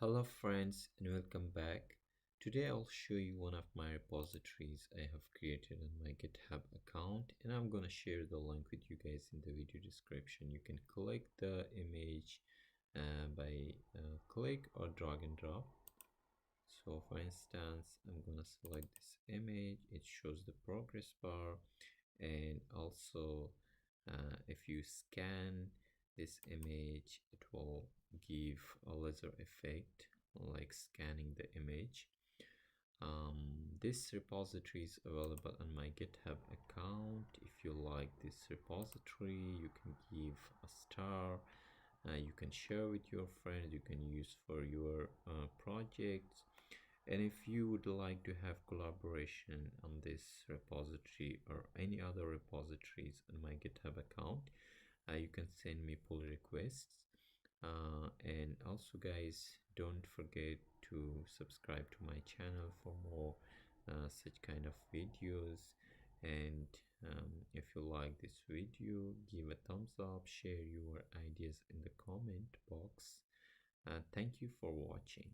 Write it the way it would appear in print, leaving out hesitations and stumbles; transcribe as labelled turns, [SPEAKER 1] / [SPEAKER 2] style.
[SPEAKER 1] Hello friends and welcome back. Today I'll show you one of my repositories I have created on my GitHub account, and I'm gonna share the link with you guys in the video description. You can click the image by click or drag and drop. So for instance, I'm gonna select this image. It shows the progress bar, and also if you scan this image, it will give a laser effect like scanning the image. This repository is available on my GitHub account. If you like this repository, you can give a star. You can share with your friends. You can use for your projects. And if you would like to have collaboration on this repository or any other repositories on my GitHub account, you can send me pull requests. And also guys, don't forget to subscribe to my channel for more such kind of videos. And if you like this video, give a thumbs up, share your ideas in the comment box. Thank you for watching.